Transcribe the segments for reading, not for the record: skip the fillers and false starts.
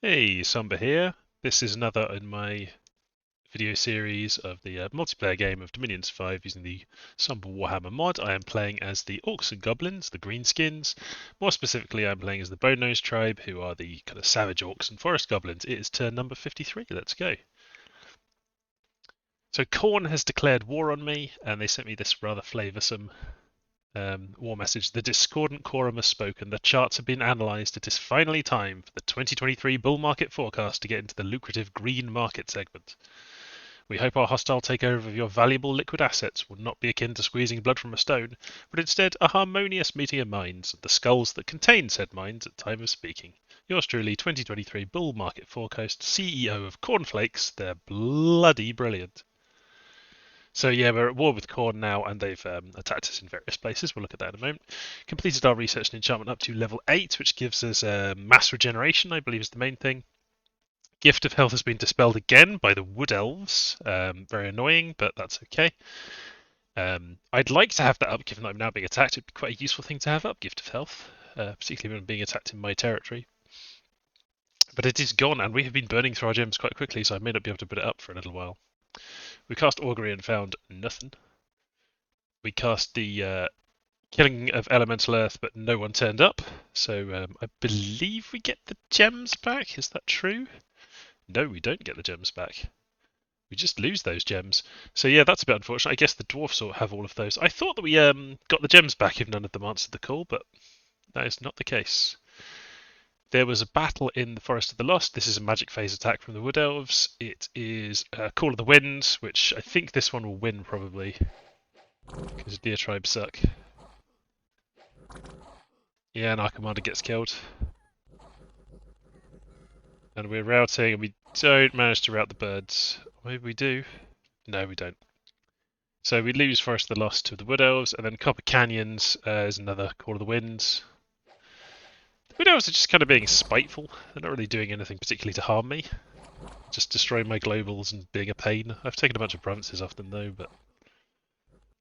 Hey, Samba here. This is another in my video series of the multiplayer game of Dominions 5 using the Samba Warhammer mod. I am playing as the Orcs and Goblins, the Greenskins. More specifically, I'm playing as the Bone-Nosed tribe, who are the kind of savage Orcs and Forest Goblins. It is turn number 53. Let's go. So Khorne has declared war on me, and they sent me this rather flavoursome war message. The discordant quorum has spoken. The charts have been analysed. It is finally time for the 2023 bull market forecast to get into the lucrative green market segment. We hope our hostile takeover of your valuable liquid assets will not be akin to squeezing blood from a stone, but instead a harmonious meeting of minds and the skulls that contain said minds at time of speaking. Yours truly, 2023 bull market forecast, CEO of Cornflakes. They're bloody brilliant. So yeah, we're at war with Khorne now, and they've attacked us in various places. We'll look at that in a moment. Completed our research and enchantment up to level 8, which gives us mass regeneration, I believe is the main thing. Gift of health has been dispelled again by the wood elves. Very annoying, but that's okay. I'd like to have that up, given that I'm now being attacked. It'd be quite a useful thing to have up, Gift of Health, particularly when I'm being attacked in my territory. But it is gone, and we have been burning through our gems quite quickly, so I may not be able to put it up for a little while. We cast Augury and found nothing. We cast the Killing of Elemental Earth, but no one turned up. So I believe we get the gems back. Is that true? No, we don't get the gems back. We just lose those gems. So yeah, that's a bit unfortunate. I guess the dwarfs will have all of those. I thought that we got the gems back if none of them answered the call, but that is not the case. There was a battle in the Forest of the Lost. This is a magic phase attack from the Wood Elves. It is Call of the Wind, which I think this one will win probably, because Deer Tribe suck. Yeah, and our commander gets killed. And we're routing, and we don't manage to rout the birds. Maybe we do. No, we don't. So we lose Forest of the Lost to the Wood Elves, and then Copper Canyons is another Call of the Winds. The Wood Elves are just kind of being spiteful. They're not really doing anything particularly to harm me. Just destroying my globals and being a pain. I've taken a bunch of provinces off them though, but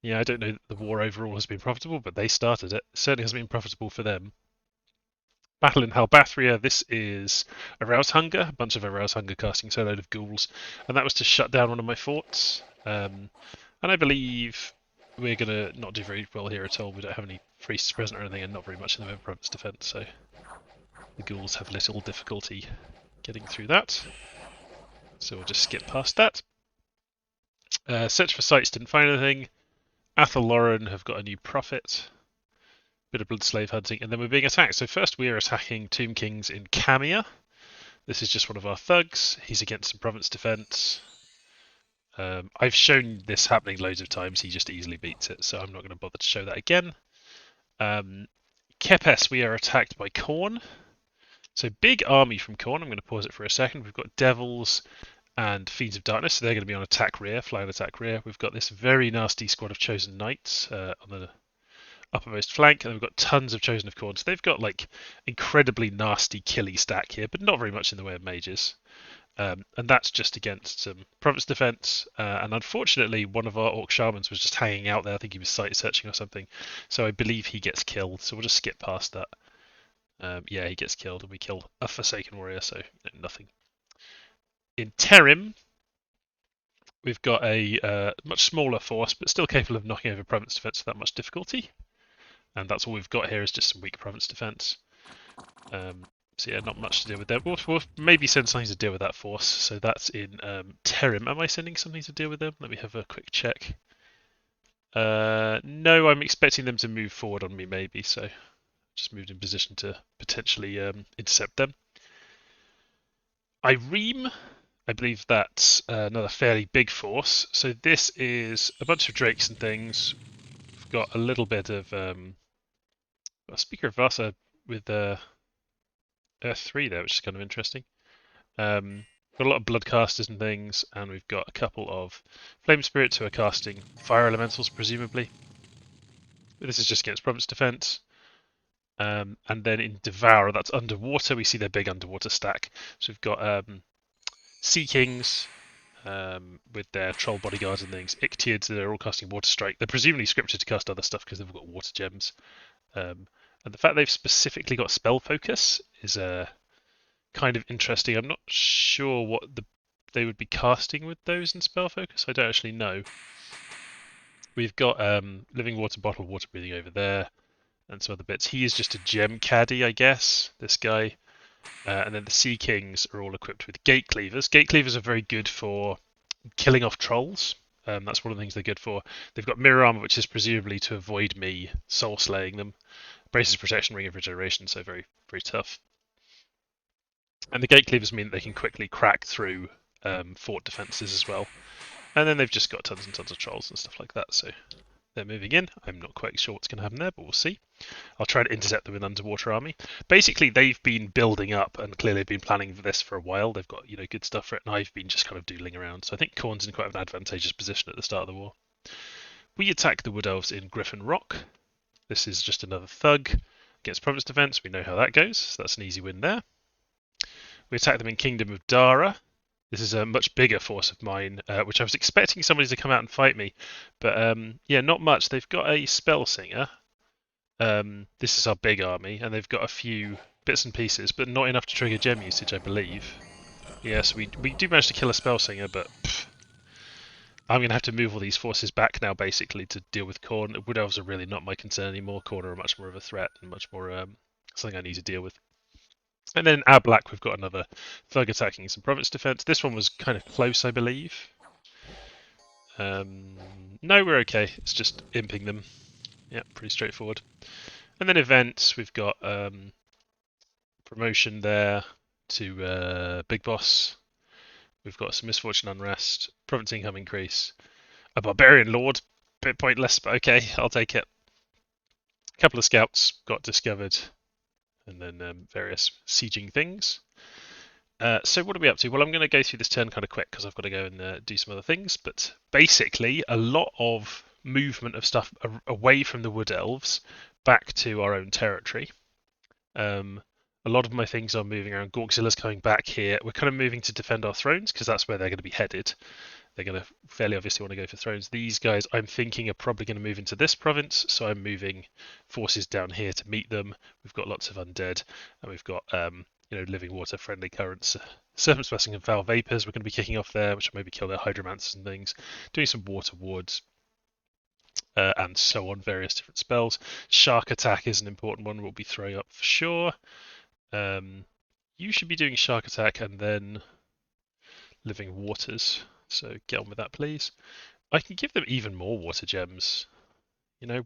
yeah, I don't know that the war overall has been profitable, but they started it. It certainly hasn't been profitable for them. Battle in Halbathria. This is Arouse Hunger, a bunch of Arouse Hunger casting so load of ghouls, and that was to shut down one of my forts. And I believe we're going to not do very well here at all. We don't have any priests present or anything, and not very much in the way of province defense, so the ghouls have little difficulty getting through that. So we'll just skip past that. Search for sites, didn't find anything. Athel Lauren have got a new prophet. Bit of blood slave hunting, and then we're being attacked. So first we are attacking Tomb Kings in Camia. This is just one of our thugs. He's against some province defense. I've shown this happening loads of times. He just easily beats it, so I'm not going to bother to show that again. Kepes, we are attacked by Khorne. So big army from Khorne. I'm going to pause it for a second. We've got Devils and Fiends of Darkness, so they're going to be on attack rear, flying attack rear. We've got this very nasty squad of Chosen Knights on the uppermost flank, and we've got tons of Chosen of Khorne. So they've got like incredibly nasty killy stack here, but not very much in the way of mages. And that's just against some province defense. And unfortunately, one of our Orc Shamans was just hanging out there. I think he was site searching or something. So I believe he gets killed. So we'll just skip past that. Yeah, he gets killed, and we kill a Forsaken Warrior, so nothing. In Terim, we've got a much smaller force, but still capable of knocking over province defense without much difficulty. And that's all we've got here is just some weak province defense. So yeah, not much to deal with there. We'll maybe send something to deal with that force. So that's in Terim. Am I sending something to deal with them? Let me have a quick check. No, I'm expecting them to move forward on me maybe. So just moved in position to potentially intercept them. Ireme, I believe that's another fairly big force. So this is a bunch of drakes and things. We've got a little bit of Speaker of Vasa with Earth 3 there, which is kind of interesting. Got a lot of bloodcasters and things, and we've got a couple of flame spirits who are casting fire elementals, presumably. But this is just against province defense. And then in Devour, that's underwater. We see their big underwater stack. So we've got Sea Kings with their troll bodyguards and things. Ictiads, they're all casting Water Strike. They're presumably scripted to cast other stuff because they've got water gems. And the fact they've specifically got Spell Focus is kind kind of interesting. I'm not sure what they would be casting with those in spell focus. I don't actually know. We've got living water bottle, water breathing over there, and some other bits. He is just a gem caddy, I guess. This guy, and then the Sea Kings are all equipped with gate cleavers. Gate cleavers are very good for killing off trolls. That's one of the things they're good for. They've got mirror armor, which is presumably to avoid me soul slaying them. Braces protection, ring of regeneration, so very very tough. And the gate cleavers mean that they can quickly crack through fort defenses as well. And then they've just got tons and tons of trolls and stuff like that. So they're moving in. I'm not quite sure what's going to happen there, but we'll see. I'll try to intercept them with underwater army. Basically, they've been building up and clearly been planning for this for a while. They've got good stuff for it, and I've been just kind of doodling around. So I think Khorne's in quite an advantageous position at the start of the war. We attack the Wood Elves in Griffin Rock. This is just another thug against Province Defense. We know how that goes, so that's an easy win there. We attack them in Kingdom of Dara. This is a much bigger force of mine, which I was expecting somebody to come out and fight me, but yeah, not much. They've got a Spell Singer. This is our big army, and they've got a few bits and pieces, but not enough to trigger gem usage, I believe. Yes, we do manage to kill a Spell Singer, but I'm going to have to move all these forces back now, basically, to deal with Khorne. Wood Elves are really not my concern anymore. Khorne are much more of a threat and much more something I need to deal with. And then in our black, we've got another thug attacking some province defense. This one was kind of close, I believe. No, we're okay. It's just imping them. Yeah, pretty straightforward. And then events, we've got promotion there to Big Boss. We've got some misfortune unrest, province income increase, a barbarian lord, bit pointless, but okay, I'll take it. A couple of scouts got discovered, and then various sieging things. So what are we up to? Well, I'm going to go through this turn kind of quick because I've got to go and do some other things. But basically, a lot of movement of stuff away from the Wood Elves back to our own territory. A lot of my things are moving around. Gorkzilla's coming back here. We're kind of moving to defend our thrones because that's where they're going to be headed. They're going to fairly obviously want to go for thrones. These guys, I'm thinking, are probably going to move into this province, so I'm moving forces down here to meet them. We've got lots of undead, and we've got living water, friendly currents, serpents blessing and foul vapors. We're going to be kicking off there, which will maybe kill their hydromancers and things. Doing some water wards. And so on, various different spells. Shark attack is an important one we'll be throwing up for sure. You should be doing shark attack and then living waters. So get on with that, please. I can give them even more water gems.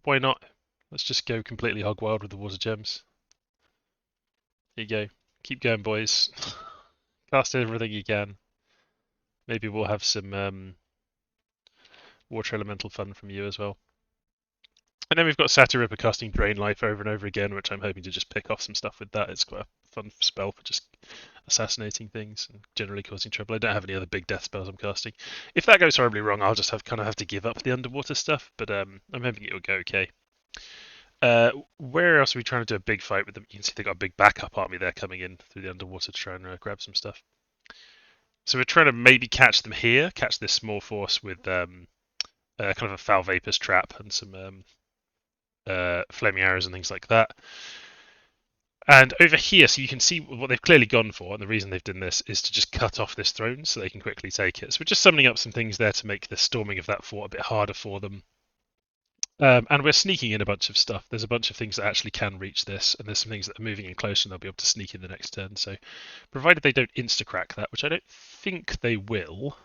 Why not? Let's just go completely hog wild with the water gems. There you go. Keep going, boys. Cast everything you can. Maybe we'll have some water elemental fun from you as well. And then we've got Satiripa casting Drain Life over and over again, which I'm hoping to just pick off some stuff with that. It's quite a fun spell for just assassinating things and generally causing trouble. I don't have any other big death spells I'm casting. If that goes horribly wrong, I'll just have to give up the underwater stuff, but I'm hoping it will go okay. Where else are we trying to do a big fight with them? You can see they've got a big backup army there coming in through the underwater to try and grab some stuff. So we're trying to maybe catch them here, catch this small force with kind of a foul vapors trap and some flaming arrows and things like that. And over here, so you can see what they've clearly gone for, and the reason they've done this is to just cut off this throne so they can quickly take it. So we're just summoning up some things there to make the storming of that fort a bit harder for them. And we're sneaking in a bunch of stuff. There's a bunch of things that actually can reach this, and there's some things that are moving in closer and they'll be able to sneak in the next turn. So provided they don't insta-crack that, which I don't think they will,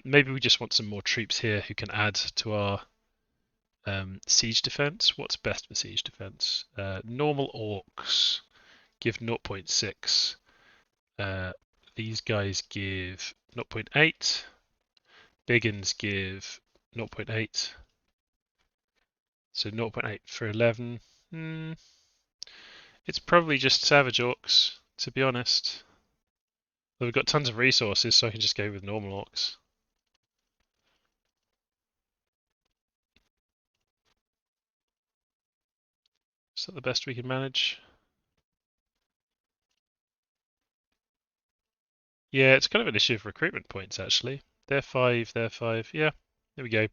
maybe we just want some more troops here who can add to our siege defense. What's best for siege defense? Normal orcs give 0.6. These guys give 0.8. Big uns give 0.8. So 0.8 for 11. It's probably just savage orcs, to be honest. But we've got tons of resources, so I can just go with normal orcs. Is that the best we can manage? Yeah, it's kind of an issue of recruitment points, actually. They're 5, they're 5. Yeah, there we go.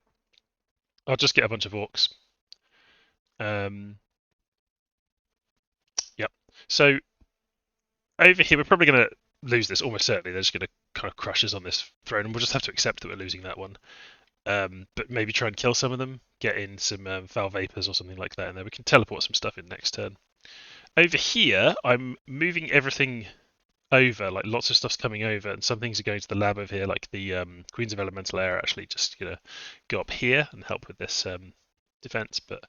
I'll just get a bunch of orcs. Yep. So over here, we're probably going to lose this almost certainly. They're just going to kind of crush us on this throne, and we'll just have to accept that we're losing that one. But maybe try and kill some of them, get in some foul vapors or something like that, and then we can teleport some stuff in next turn. Over here, I'm moving everything over, like lots of stuff's coming over, and some things are going to the lab over here, like the Queens of Elemental Air are actually just gonna go up here and help with this defense, but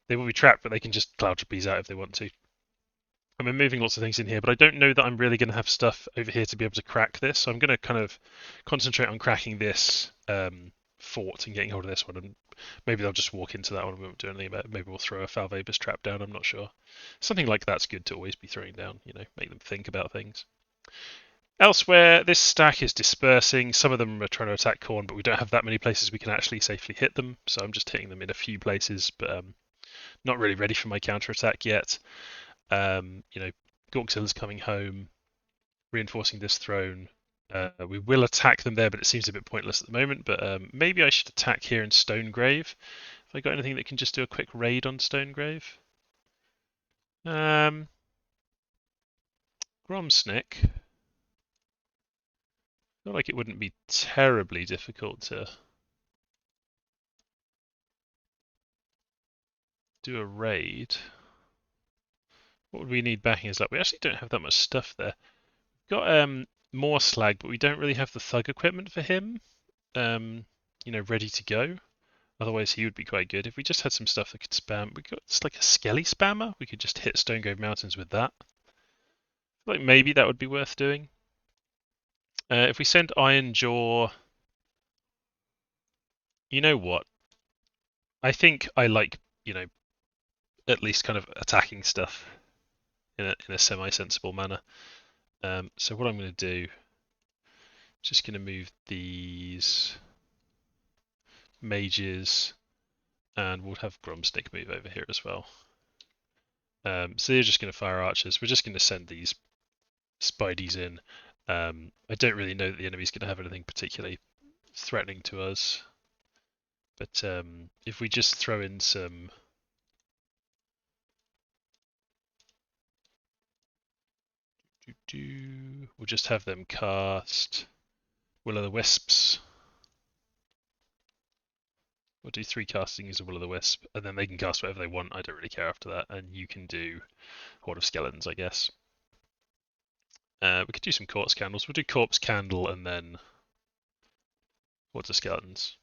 they will be trapped, but they can just cloud trapeze out if they want to. I'm moving lots of things in here, but I don't know that I'm really going to have stuff over here to be able to crack this, so I'm going to kind of concentrate on cracking this fort and getting hold of this one, and maybe they'll just walk into that one and we won't do anything about it. Maybe we'll throw a foul vapors trap down, I'm not sure. Something like that's good to always be throwing down, make them think about things. Elsewhere, this stack is dispersing. Some of them are trying to attack Khorne, but we don't have that many places we can actually safely hit them, so I'm just hitting them in a few places, but not really ready for my counterattack yet. Gorkzilla's coming home, reinforcing this throne. We will attack them there, but it seems a bit pointless at the moment. But maybe I should attack here in Stonegrave. Have I got anything that can just do a quick raid on Stonegrave? Gromsnick. I feel like it wouldn't be terribly difficult to do a raid. What would we need backing us up? We actually don't have that much stuff there. We've got more slag, but we don't really have the thug equipment for him. Ready to go. Otherwise, he would be quite good. If we just had some stuff that could spam, we got just like a skelly spammer. We could just hit Stonegrave Mountains with that. Like maybe that would be worth doing. If we send Ironjaw, you know what? I think I like at least kind of attacking stuff in a semi-sensible manner. So what I'm going to do, just going to move these mages, and we'll have Gromsnick move over here as well. So they're just going to fire archers. We're just going to send these Spideys in. I don't really know that the enemy's going to have anything particularly threatening to us. But if we just throw in some... We'll just have them cast Will-o'-the-Wisps. We'll do 3 castings of Will-o'-the-Wisp, and then they can cast whatever they want. I don't really care after that. And you can do Horde of Skeletons, I guess. We could do some Corpse Candles. We'll do Corpse Candle and then Horde of Skeletons.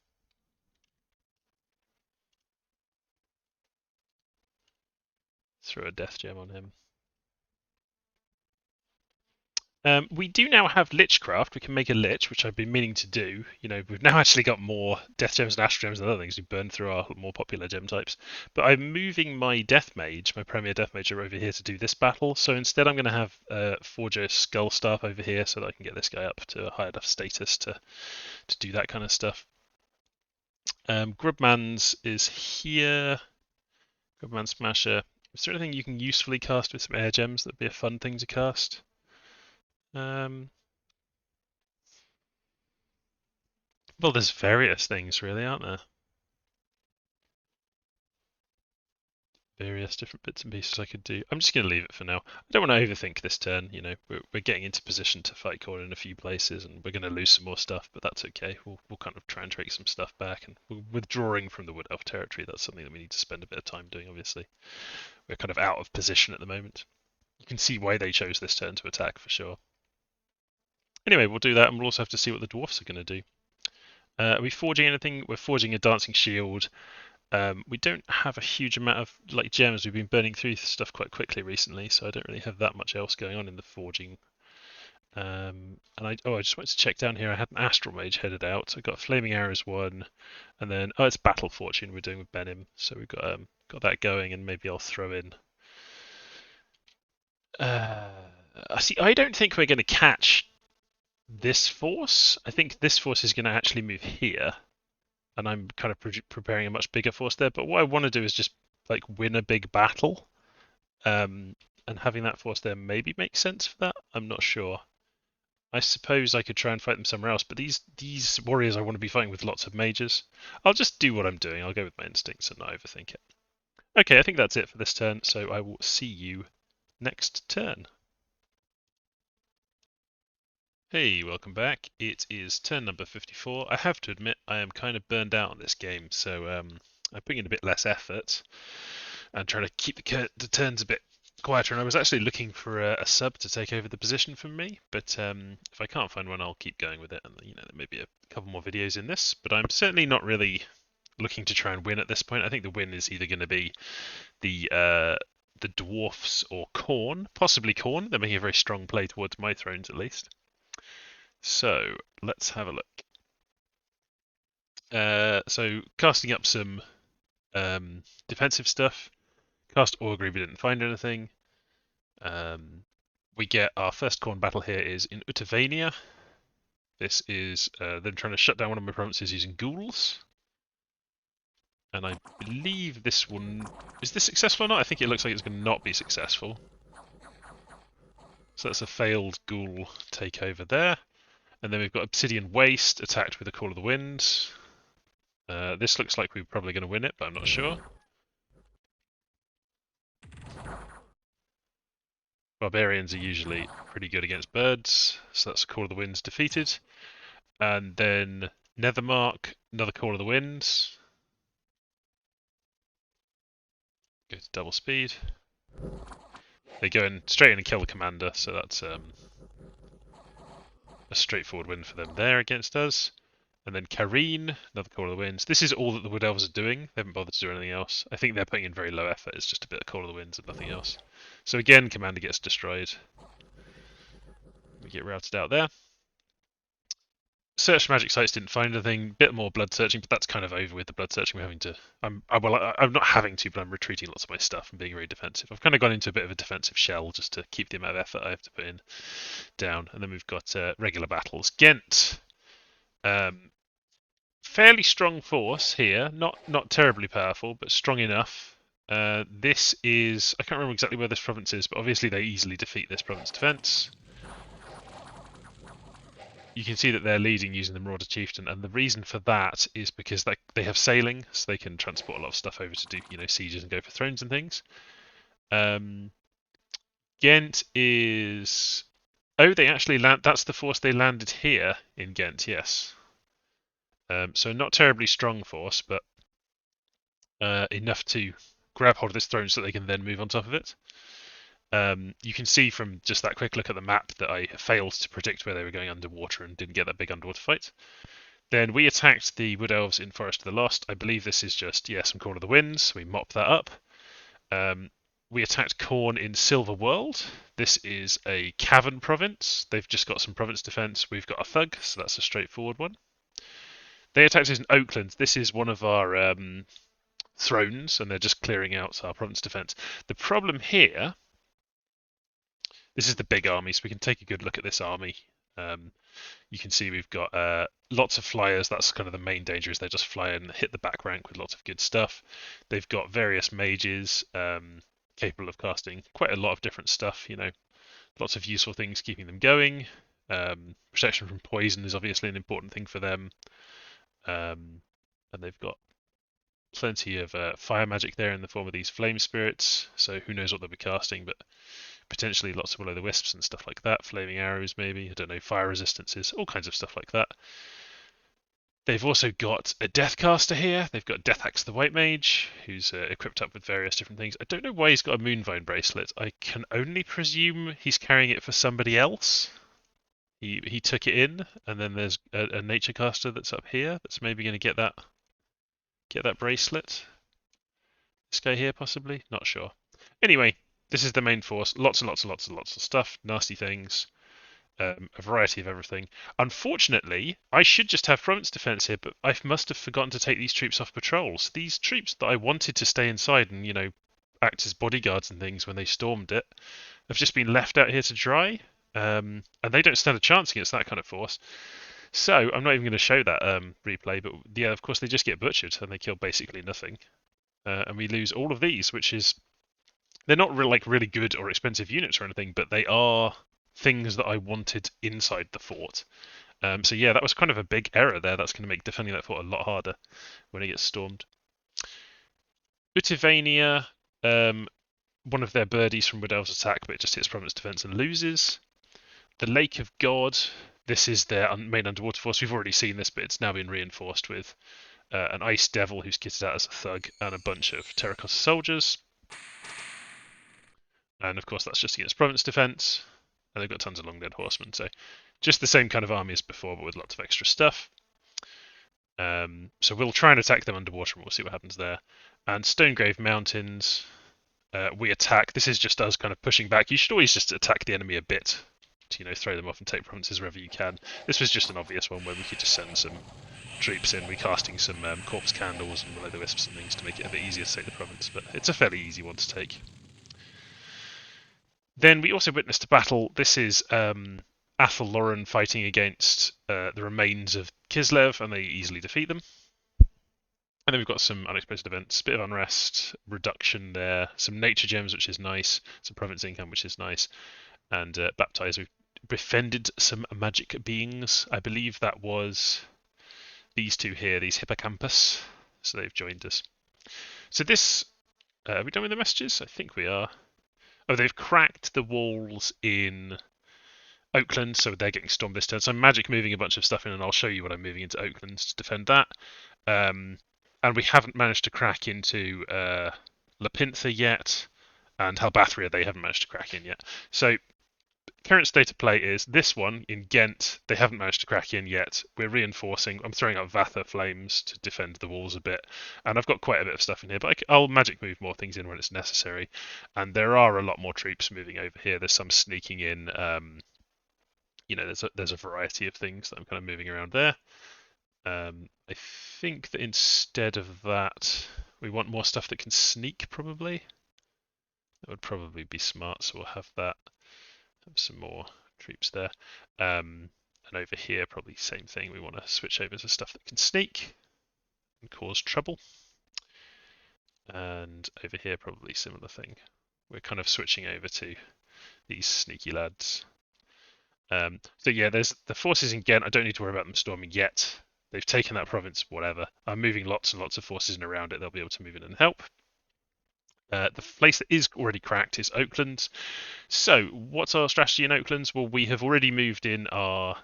Throw a Death Gem on him. We do now have Lichcraft. We can make a Lich, which I've been meaning to do. We've now actually got more Death Gems and Astral Gems and other things. We've burned through our more popular gem types. But I'm moving my Death Mage, my Premier Death Mage, over here to do this battle. So instead I'm going to have Forger Skull Staff over here so that I can get this guy up to a high enough status to do that kind of stuff. Grubman's is here. Grubman Smasher. Is there anything you can usefully cast with some air gems that'd be a fun thing to cast? Well, there's various things, really, aren't there? Various different bits and pieces I could do. I'm just going to leave it for now. I don't want to overthink this turn. We're getting into position to fight Khorne in a few places, and we're going to lose some more stuff, but that's okay. We'll kind of try and take some stuff back, and we're withdrawing from the Wood Elf territory. That's something that we need to spend a bit of time doing, obviously. We're kind of out of position at the moment. You can see why they chose this turn to attack, for sure. Anyway, we'll do that, and we'll also have to see what the dwarfs are going to do. Are we forging anything? We're forging a dancing shield. We don't have a huge amount of gems. We've been burning through stuff quite quickly recently, so I don't really have that much else going on in the forging. And I just wanted to check down here. I had an Astral Mage headed out. I got Flaming Arrows 1, and then it's Battle Fortune we're doing with Benim. So we've got that going, and maybe I'll throw in. See, I don't think we're going to catch this force. I think this force is going to actually move here, and I'm kind of preparing a much bigger force there. But what I want to do is just win a big battle, and having that force there maybe makes sense for that. I'm not sure. I suppose I could try and fight them somewhere else, but these warriors I want to be fighting with lots of mages. I'll just do what I'm doing. I'll go with my instincts and not overthink it. Okay, I think that's it for this turn, so I will see you next turn. Hey, welcome back. It is turn number 54. I have to admit, I am kind of burned out on this game, so I'm putting in a bit less effort and trying to keep the turns a bit quieter. And I was actually looking for a sub to take over the position from me, but if I can't find one, I'll keep going with it. And there may be a couple more videos in this, but I'm certainly not really looking to try and win at this point. I think the win is either going to be the dwarfs or Khorne, possibly Khorne. They're making a very strong play towards my thrones, at least. So let's have a look. So casting up some defensive stuff. Cast Augury, we didn't find anything. We get our first Khorne battle here is in Utavania. This is them trying to shut down one of my provinces using ghouls. And I believe this one... Is this successful or not? I think it looks like it's going to not be successful. So that's a failed ghoul takeover there. And then we've got Obsidian Waste attacked with a Call of the Wind. This looks like we're probably going to win it, but I'm not sure. Barbarians are usually pretty good against birds, so that's a Call of the Winds defeated. And then Nethermark, another Call of the Winds. Go to double speed. They go in straight in and kill the commander, so that's a straightforward win for them there against us. And then Kareen, another Call of the Winds. This is all that the Wood Elves are doing. They haven't bothered to do anything else. I think they're putting in very low effort. It's just a bit of Call of the Winds and nothing else. So again, commander gets destroyed. We get routed out there. Search magic sites, didn't find anything. Bit more blood searching, but that's kind of over with the blood searching. We're having to. I'm not having to, but I'm retreating lots of my stuff and being very defensive. I've kind of gone into a bit of a defensive shell just to keep the amount of effort I have to put in down. And then we've got regular battles. Ghent, fairly strong force here. Not terribly powerful, but strong enough. This is... I can't remember exactly where this province is, but obviously they easily defeat this province defense. You can see that they're leading using the Marauder Chieftain, and the reason for that is because they have sailing, so they can transport a lot of stuff over to do sieges and go for thrones and things. Ghent is... Oh, they actually land... That's the force they landed here in Ghent, yes. So not terribly strong force, but enough to grab hold of this throne so they can then move on top of it. You can see from just that quick look at the map that I failed to predict where they were going underwater and didn't get that big underwater fight. Then we attacked the Wood Elves in Forest of the Lost. I believe this is just, some Call of the Winds. We mop that up. We attacked Khorne in Silver World. This is a cavern province. They've just got some province defense. We've got a thug, so that's a straightforward one. They attacked us in Oakland. This is one of our thrones, and they're just clearing out our province defense. The problem here... This is the big army, so we can take a good look at this army. You can see we've got lots of flyers. That's kind of the main danger, is they just fly and hit the back rank with lots of good stuff. They've got various mages capable of casting quite a lot of different stuff. Lots of useful things keeping them going. Protection from poison is obviously an important thing for them. And they've got plenty of fire magic there in the form of these flame spirits. So who knows what they'll be casting, but potentially lots of will-o'-the-wisps and stuff like that, flaming arrows maybe, I don't know, fire resistances, all kinds of stuff like that. They've also got a Deathcaster here. They've got Deathaxe the White Mage, who's equipped up with various different things. I don't know why he's got a Moonvine bracelet. I can only presume he's carrying it for somebody else. He took it in, and then there's a Nature Caster that's up here that's maybe going to get that bracelet. This guy here, possibly? Not sure. Anyway, this is the main force. Lots and lots and lots and lots of stuff. Nasty things. A variety of everything. Unfortunately, I should just have province defense here, but I must have forgotten to take these troops off patrols. These troops that I wanted to stay inside and, act as bodyguards and things when they stormed it, have just been left out here to dry. And they don't stand a chance against that kind of force. So, I'm not even going to show that replay, but yeah, of course, they just get butchered and they kill basically nothing. And we lose all of these, which is... They're not really good or expensive units or anything, but they are things that I wanted inside the fort. So yeah, that was kind of a big error there. That's going to make defending that fort a lot harder when it gets stormed. Utavania, one of their birdies from Wood Elves attack, but it just hits province defense and loses. The Lake of God, This is their main underwater force. We've already seen this, but it's now been reinforced with an Ice Devil who's kitted out as a thug and a bunch of terracotta soldiers. And of course, that's just against province defense. And they've got tons of long-dead horsemen. So just the same kind of army as before, but with lots of extra stuff. So we'll try and attack them underwater, and we'll see what happens there. And Stonegrave Mountains, we attack. This is just us kind of pushing back. You should always just attack the enemy a bit to, throw them off and take provinces wherever you can. This was just an obvious one where we could just send some troops in. We're casting some corpse candles and will-o'-the-wisps and things to make it a bit easier to take the province, but it's a fairly easy one to take. Then we also witnessed a battle. This is Athel Loren fighting against the remains of Kislev, and they easily defeat them. And then we've got some unexpected events, bit of unrest, reduction there, some nature gems, which is nice, some province income, which is nice, and baptize. We've befriended some magic beings. I believe that was these two here, these hippocampus. So they've joined us. So this, are we done with the messages? I think we are. Oh, they've cracked the walls in Oakland, so they're getting stormed this turn. So I'm magic moving a bunch of stuff in, and I'll show you what I'm moving into Oakland to defend that. And we haven't managed to crack into Lapintha yet, and Halbathria they haven't managed to crack in yet. So current state of play is this one in Ghent, they haven't managed to crack in yet. We're reinforcing. I'm throwing up Vatha flames to defend the walls a bit, and I've got quite a bit of stuff in here, but I'll magic move more things in when it's necessary. And there are a lot more troops moving over here. There's some sneaking in. There's a variety of things that I'm kind of moving around there. I think that instead of that, we want more stuff that can sneak, probably. That would probably be smart, so we'll have that. Have some more troops there. And over here, probably same thing. We want to switch over to stuff that can sneak and cause trouble. And over here, probably similar thing. We're kind of switching over to these sneaky lads. So yeah, there's the forces in Ghent. I don't need to worry about them storming yet. They've taken that province, whatever. I'm moving lots and lots of forces in around it. They'll be able to move in and help. The place that is already cracked is Oakland. So, what's our strategy in Oakland? Well, we have already moved in our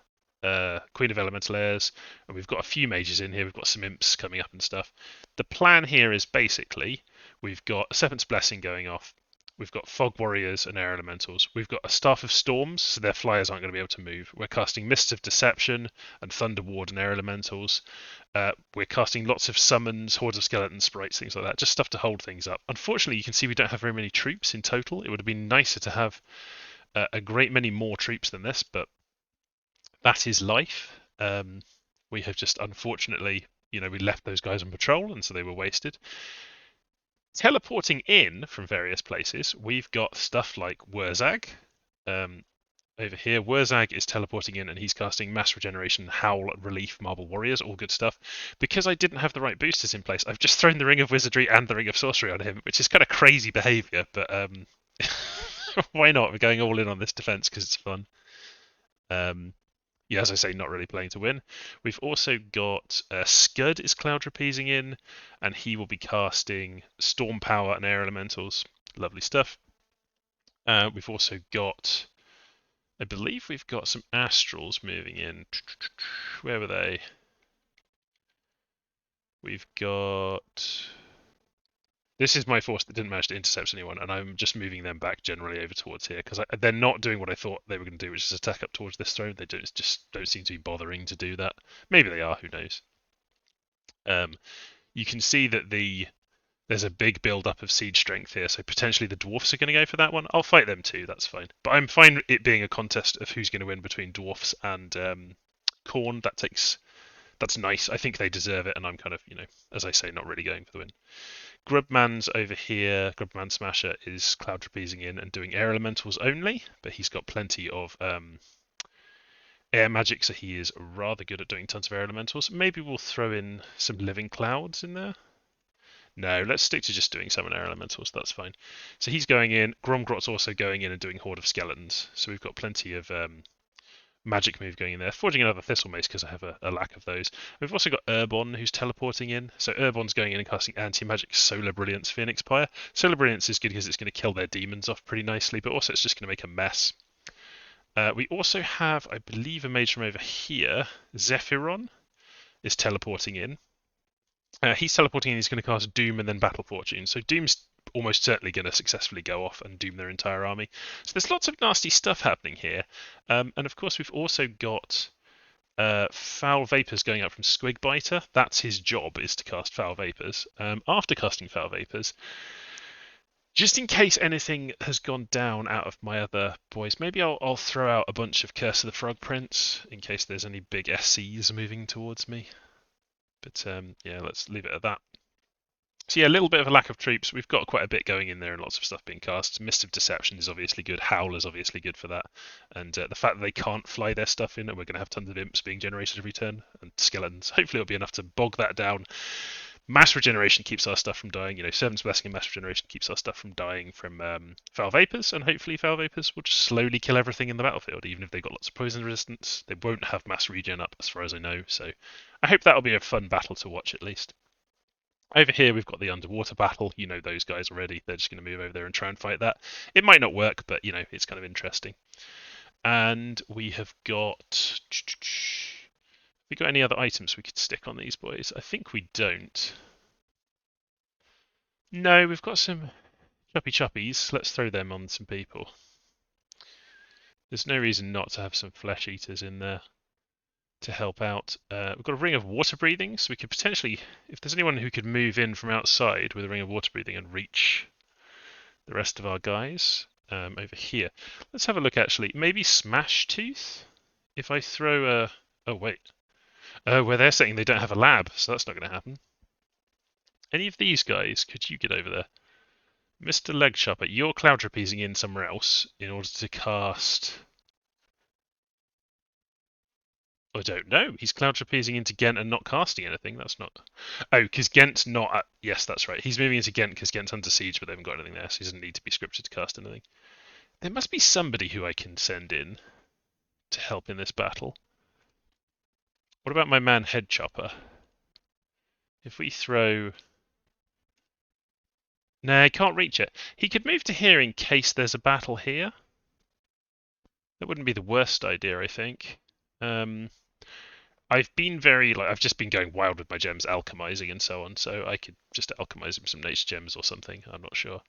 Queen of Elemental Airs, and we've got a few mages in here. We've got some imps coming up and stuff. The plan here is basically we've got a Serpent's Blessing going off. We've got Fog Warriors and Air Elementals. We've got a Staff of Storms, so their flyers aren't going to be able to move. We're casting Mists of Deception and Thunder Ward and Air Elementals. We're casting lots of summons, hordes of skeleton sprites, things like that. Just stuff to hold things up. Unfortunately, you can see we don't have very many troops in total. It would have been nicer to have a great many more troops than this, but that is life. We have just unfortunately, we left those guys on patrol, and so they were wasted. Teleporting in from various places, we've got stuff like Wurzag. Over here, Wurzag is teleporting in and he's casting Mass Regeneration, Howl, Relief, Marble Warriors, all good stuff. Because I didn't have the right boosters in place, I've just thrown the Ring of Wizardry and the Ring of Sorcery on him, which is kind of crazy behaviour, but why not? We're going all in on this defence because it's fun. Yeah, as I say, not really playing to win. We've also got Scud is Cloud Trapezing in, and he will be casting Storm Power and Air Elementals. Lovely stuff. We've also got, I believe we've got some Astrals moving in. Where were they? We've got... This is my force that didn't manage to intercept anyone, and I'm just moving them back generally over towards here, because they're not doing what I thought they were going to do, which is attack up towards this throne. They just don't seem to be bothering to do that. Maybe they are, who knows. You can see that there's a big build-up of siege strength here, so potentially the dwarfs are going to go for that one. I'll fight them too, that's fine. But I'm fine it being a contest of who's going to win between dwarfs and Khorne. That's nice. I think they deserve it, and I'm kind of, as I say, not really going for the win. Grubman's over here. Grubman Smasher is Cloud Trapezing in and doing Air Elementals only, but he's got plenty of air magic, so he is rather good at doing tons of Air Elementals. Maybe we'll throw in some Living Clouds in there. No, let's stick to just doing summon Air Elementals, that's fine. So he's going in. Gromgrot's also going in and doing Horde of Skeletons, so we've got plenty of magic move going in there. Forging another Thistle Mace because I have a lack of those. We've also got Urbon who's teleporting in. So Urbon's going in and casting Anti-Magic Solar Brilliance Phoenix Pyre. Solar Brilliance is good because it's going to kill their demons off pretty nicely, but also it's just going to make a mess. We also have, I believe, a mage from over here. Zephyron is teleporting in. He's teleporting in, he's going to cast Doom and then Battle Fortune. So Doom's almost certainly going to successfully go off and doom their entire army. So there's lots of nasty stuff happening here. And of course, we've also got Foul Vapors going up from Squigbiter. That's his job, is to cast Foul Vapors. After casting Foul Vapors, just in case anything has gone down out of my other boys, maybe I'll throw out a bunch of Curse of the Frog Prince in case there's any big SCs moving towards me. But yeah, let's leave it at that. So yeah, a little bit of a lack of troops. We've got quite a bit going in there and lots of stuff being cast. Mist of Deception is obviously good. Howl is obviously good for that. And the fact that they can't fly their stuff in, and we're going to have tons of imps being generated every turn, and skeletons. Hopefully it'll be enough to bog that down. Mass Regeneration keeps our stuff from dying. Servant's Blessing and Mass Regeneration keeps our stuff from dying from Foul Vapors, and hopefully Foul Vapors will just slowly kill everything in the battlefield. Even if they've got lots of poison resistance, they won't have mass regen up, as far as I know. So I hope that'll be a fun battle to watch at least. Over here, we've got the underwater battle. You know those guys already. They're just going to move over there and try and fight that. It might not work, but, it's kind of interesting. And we have got... Have we got any other items we could stick on these boys? I think we don't. No, we've got some choppy choppies. Let's throw them on some people. There's no reason not to have some flesh eaters in there to help out. We've got a ring of water breathing, so we could potentially, if there's anyone who could move in from outside with a ring of water breathing and reach the rest of our guys over here. Let's have a look actually. Maybe Smash Tooth? If I throw a... Oh, wait. Where they're saying they don't have a lab, so that's not going to happen. Any of these guys, could you get over there? Mr. Leg Chopper, you're cloud trapezing in somewhere else in order to cast... I don't know. He's cloud trapezing into Ghent and not casting anything. That's not... Oh, because Ghent's not... At... Yes, that's right. He's moving into Ghent because Ghent's under siege, but they haven't got anything there, so he doesn't need to be scripted to cast anything. There must be somebody who I can send in to help in this battle. What about my man Head Chopper? If we throw... No, he can't reach it. He could move to here in case there's a battle here. That wouldn't be the worst idea, I think. I've been I've just been going wild with my gems, alchemizing and so on, so I could just alchemize him some nature gems or something, I'm not sure.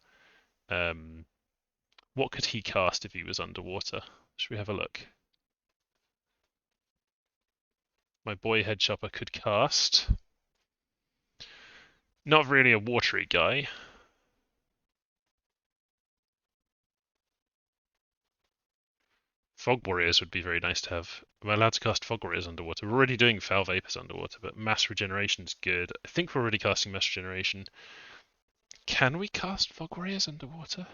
What could he cast if he was underwater? Should we have a look? My boy Head Chopper could cast... Not really a watery guy. Fog Warriors would be very nice to have. Am I allowed to cast Fog Warriors underwater? We're already doing Foul Vapors underwater, but Mass Regeneration's good. I think we're already casting Mass Regeneration. Can we cast Fog Warriors underwater?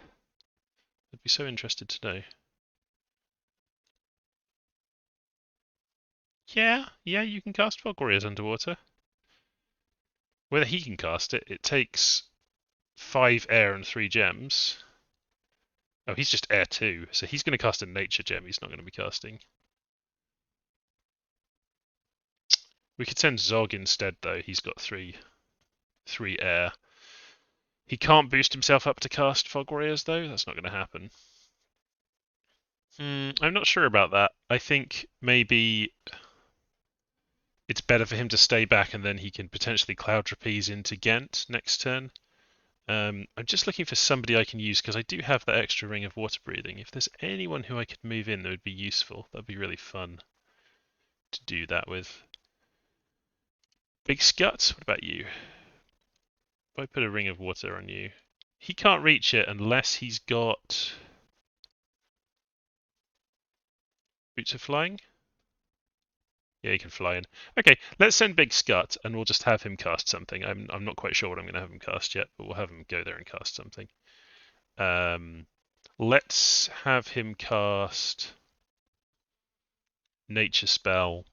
I'd be so interested to know. Yeah, you can cast Fog Warriors underwater. Whether he can cast it, it takes 5 air and 3 gems. Oh, he's just air 2, so he's going to cast a nature gem he's not going to be casting. We could send Zog instead, though. He's got 3 air. He can't boost himself up to cast Fog Warriors, though. That's not going to happen. I'm not sure about that. I think maybe it's better for him to stay back and then he can potentially Cloud Trapeze into Ghent next turn. I'm just looking for somebody I can use because I do have that extra ring of water breathing. If there's anyone who I could move in that would be useful, that'd be really fun to do that with. Big Scut, what about you? If I put a ring of water on you, he can't reach it unless he's got Boots of Flying. Yeah, he can fly in. Okay, let's send Big Scut, and we'll just have him cast something. I'm not quite sure what I'm going to have him cast yet, but we'll have him go there and cast something. Let's have him cast Nature Spell.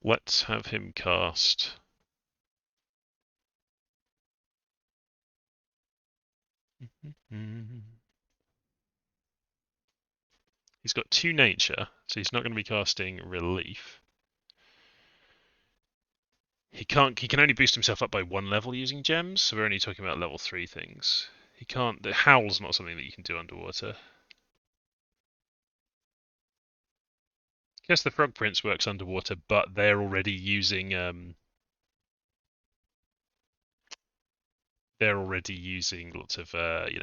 Let's have him cast... He's got 2 nature, so he's not going to be casting relief. He can only boost himself up by 1 level using gems, so we're only talking about level 3 things. He can't. The Howl's not something that you can do underwater. Guess the Frog Prince works underwater, but they're already using lots of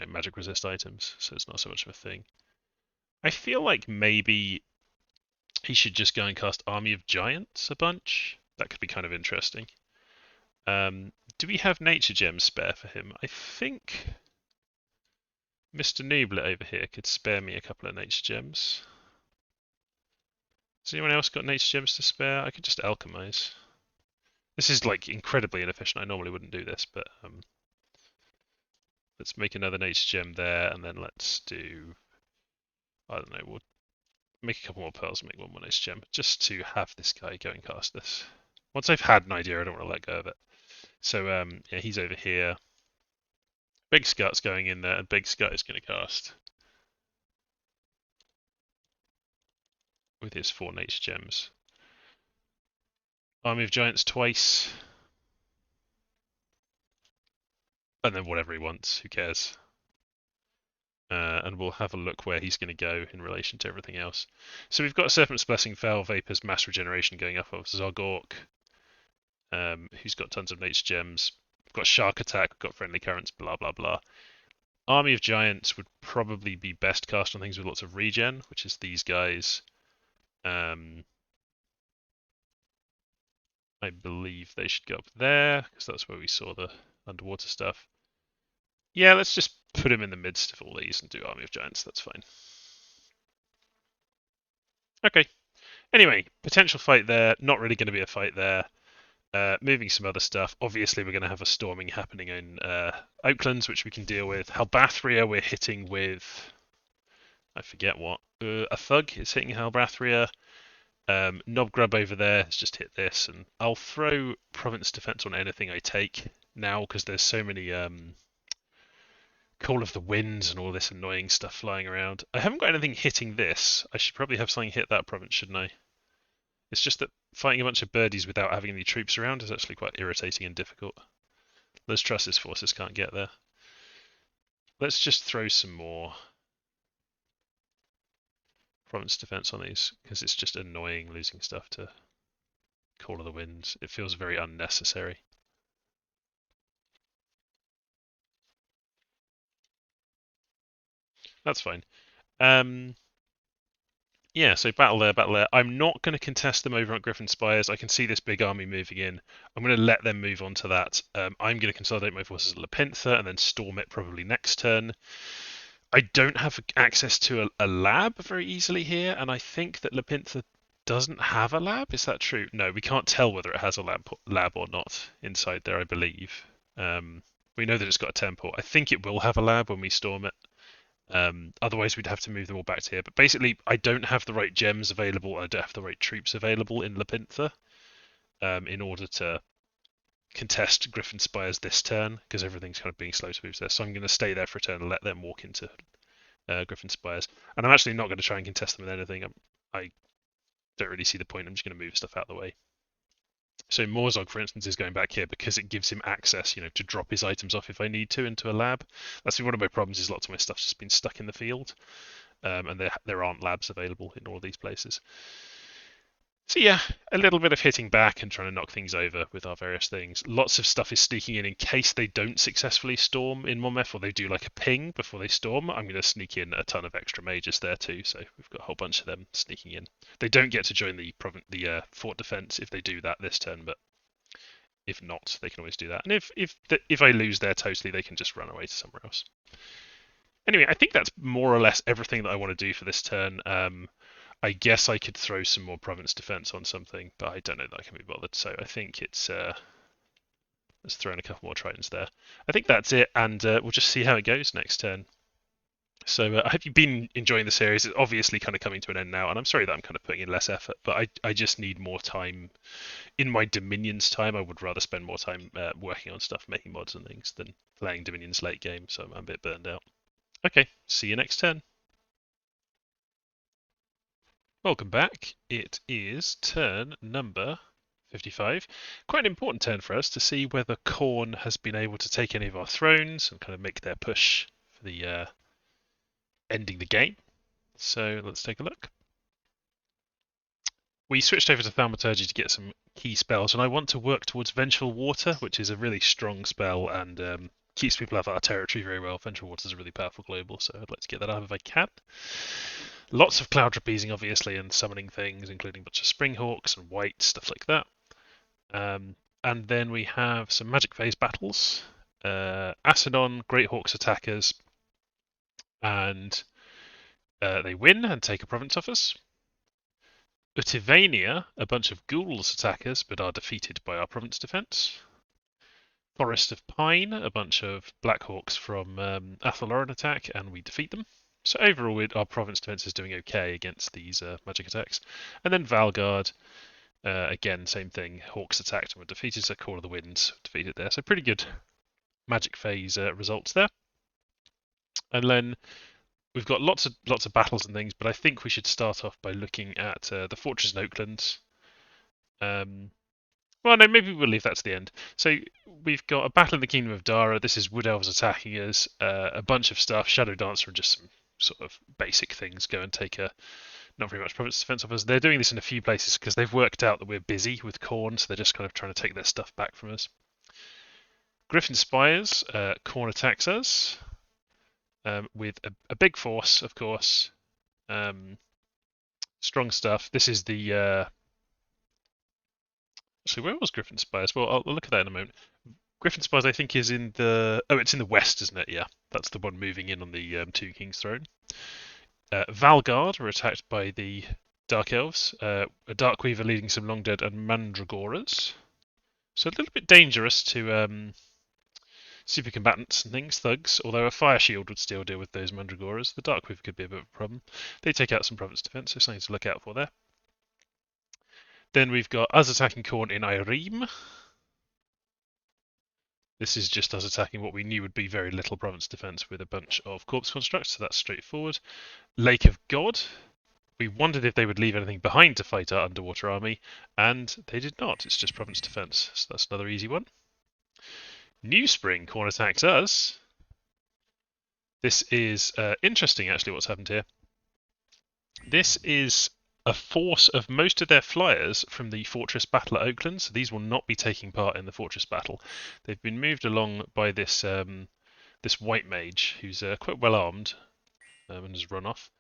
magic resist items, so it's not so much of a thing. I feel like maybe he should just go and cast Army of Giants a bunch. That could be kind of interesting. Do we have nature gems spare for him? I think Mr. Nooblet over here could spare me a couple of nature gems. Has anyone else got nature gems to spare? I could just alchemize. This is like incredibly inefficient. I normally wouldn't do this, but let's make another nature gem there, and then let's do, I don't know, we'll make a couple more pearls and make one more nature gem, just to have this guy go and cast this. Once I've had an idea, I don't want to let go of it. So yeah, he's over here. Big Scut's going in there, and Big Scut is going to cast with his 4 nature gems. Army of Giants twice. And then whatever he wants, who cares? And we'll have a look where he's going to go in relation to everything else. So we've got Serpent's Blessing, Foul Vapors, Mass Regeneration going up of Zogork, who's got tons of nature gems. We've got Shark Attack, we've got Friendly Currents, blah blah blah. Army of Giants would probably be best cast on things with lots of regen, which is these guys. I believe they should go up there, because that's where we saw the underwater stuff. Yeah, let's just put him in the midst of all these and do Army of Giants, that's fine. Okay. Anyway, potential fight there, not really going to be a fight there. Moving some other stuff. Obviously, we're going to have a storming happening in Oaklands, which we can deal with. Halbathria, we're hitting with, I forget what. A Thug is hitting Halbathria. Knobgrub over there has just hit this, and I'll throw Province Defense on anything I take now because there's so many Call of the Winds and all this annoying stuff flying around. I haven't got anything hitting this. I should probably have something hit that province, shouldn't I? It's just that fighting a bunch of birdies without having any troops around is actually quite irritating and difficult. Those Trusses forces can't get there. Let's just throw some more Province Defense on these, because it's just annoying losing stuff to Call of the Winds. It feels very unnecessary. That's fine. Yeah, so battle there, battle there. I'm not going to contest them over at Griffin Spires. I can see this big army moving in. I'm going to let them move on to that. I'm going to consolidate my forces at Lepintha and then storm it probably next turn. I don't have access to a lab very easily here, and I think that Lepintha doesn't have a lab. Is that true? No, we can't tell whether it has a lab or not inside there, I believe. We know that it's got a temple. I think it will have a lab when we storm it. Otherwise, we'd have to move them all back to here. But basically, I don't have the right gems available. I don't have the right troops available in Lepintha in order to contest Griffin Spires this turn, because everything's kind of being slow to move there. So I'm going to stay there for a turn and let them walk into Griffin Spires. And I'm actually not going to try and contest them with anything. I don't really see the point. I'm just going to move stuff out of the way. So Morzog, for instance, is going back here because it gives him access, to drop his items off if I need to into a lab. That's been one of my problems, is lots of my stuff's just been stuck in the field, and there aren't labs available in all of these places. So yeah, a little bit of hitting back and trying to knock things over with our various things. Lots of stuff is sneaking in case they don't successfully storm in Monmouth, or they do like a ping before they storm. I'm going to sneak in a ton of extra mages there too, so we've got a whole bunch of them sneaking in. They don't get to join the fort defense if they do that this turn, but if not, they can always do that. And if I lose there totally, they can just run away to somewhere else. Anyway, I think that's more or less everything that I want to do for this turn. I guess I could throw some more province defense on something, but I don't know that I can be bothered. So I think it's let's throw in a couple more tritons there. I think that's it, and we'll just see how it goes next turn. So I hope you've been enjoying the series. It's obviously kind of coming to an end now, and I'm sorry that I'm kind of putting in less effort, but I just need more time. In my Dominions time, I would rather spend more time working on stuff, making mods and things, than playing Dominions late game, so I'm a bit burned out. Okay, see you next turn. Welcome back. It is turn number 55. Quite an important turn for us to see whether Khorne has been able to take any of our thrones and kind of make their push for the ending the game. So let's take a look. we switched over to Thaumaturgy to get some key spells, and I want to work towards Vengeful Water, which is a really strong spell and keeps people out of our territory very well. Vengeful Water is a really powerful global, so I'd like to get that out if I can. Lots of Cloud Trapezing, obviously, and summoning things, including a bunch of Springhawks and White, stuff like that. And then we have some Magic Phase battles. Acidon, Great Hawks attackers, and they win and take a province off us. Utivania, a bunch of ghouls attackers, but are defeated by our province defense. Forest of Pine, a bunch of Black Hawks from Athaloran attack, and we defeat them. So overall, our province defense is doing okay against these magic attacks. And then Valgard, again, same thing. Hawks attacked and were defeated, so Call of the Winds defeated there. So pretty good magic phase results there. And then we've got lots of battles and things, but I think we should start off by looking at the Fortress in Oakland. Well, no, maybe we'll leave that to the end. So we've got a battle in the Kingdom of Dara. This is Wood Elves attacking us. A bunch of stuff. Shadow Dancer and just some sort of basic things. Go and take a not very much province defense off us. They're doing this in a few places because they've worked out that we're busy with Khorne, so they're just kind of trying to take their stuff back from us. Griffin Spires. Khorne attacks us. With a big force, of course. Strong stuff. This is the... Actually, where was Griffin Spires? Well, I'll look at that in a moment. Griffin Spires, I think, is in the... Oh, it's in the west, isn't it? Yeah, that's the one moving in on the Two Kings throne. Valgard were attacked by the Dark Elves. A Darkweaver leading some Long Dead and Mandragoras. So a little bit dangerous to... super combatants and things, thugs, although a fire shield would still deal with those Mandragoras. The Darkweaver could be a bit of a problem. They take out some province defense, so something to look out for there. Then we've got us attacking Khorne in Irem. This is just us attacking what we knew would be very little province defense with a bunch of corpse constructs, so that's straightforward. Lake of God. We wondered if they would leave anything behind to fight our underwater army, and they did not. It's just province defense, so that's another easy one. New Spring, Khorne attacks us. This is interesting, actually, what's happened here. This is a force of most of their flyers from the Fortress Battle at Oakland, so these will not be taking part in the Fortress Battle. They've been moved along by this this White Mage, who's quite well armed and has run off.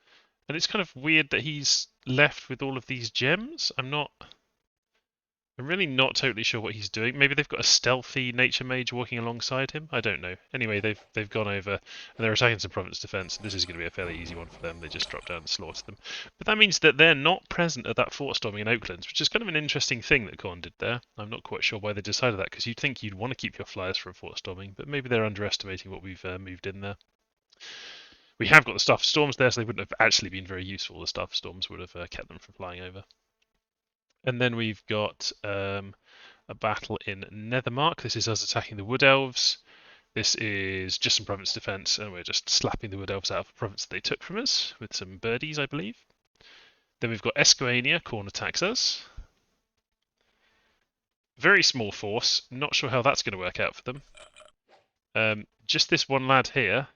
And it's kind of weird that he's left with all of these gems. I'm really not totally sure what he's doing. Maybe they've got a stealthy nature mage walking alongside him. I don't know. Anyway, they've gone over and they're attacking some province defense. This is going to be a fairly easy one for them. They just drop down and slaughter them. But that means that they're not present at that fort storming in Oaklands, which is kind of an interesting thing that Khorne did there. I'm not quite sure why they decided that, because you'd think you'd want to keep your flyers for a fort storming, but maybe they're underestimating what we've moved in there. We have got the Staff of Storms there, so they wouldn't have actually been very useful. The Staff of Storms would have kept them from flying over. And then we've got a battle in Nethermark. This is us attacking the Wood Elves. This is just some province defense, and we're just slapping the Wood Elves out of a province that they took from us with some birdies, I believe. Then we've got Esquania. Khorne attacks us. Very small force. Not sure how that's going to work out for them. Just this one lad here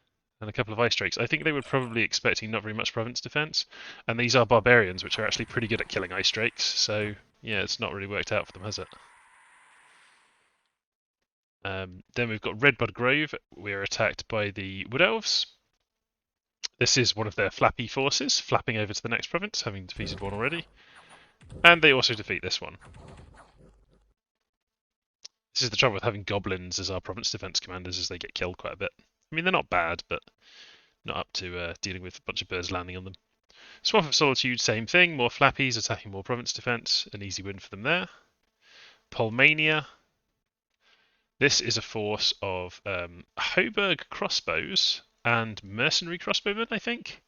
and a couple of ice drakes. I think they were probably expecting not very much province defense, and these are barbarians, which are actually pretty good at killing ice drakes, so yeah, it's not really worked out for them, has it? Then we've got Redbud Grove. We're attacked by the Wood Elves. This is one of their flappy forces, flapping over to the next province, having defeated one already. And they also defeat this one. This is the trouble with having goblins as our province defense commanders, is they get killed quite a bit. I mean, they're not bad, but not up to dealing with a bunch of birds landing on them. Swamp of Solitude, same thing. More flappies, attacking more province defense. An easy win for them there. Polmania. This is a force of Hoburg crossbows and mercenary crossbowmen, I think.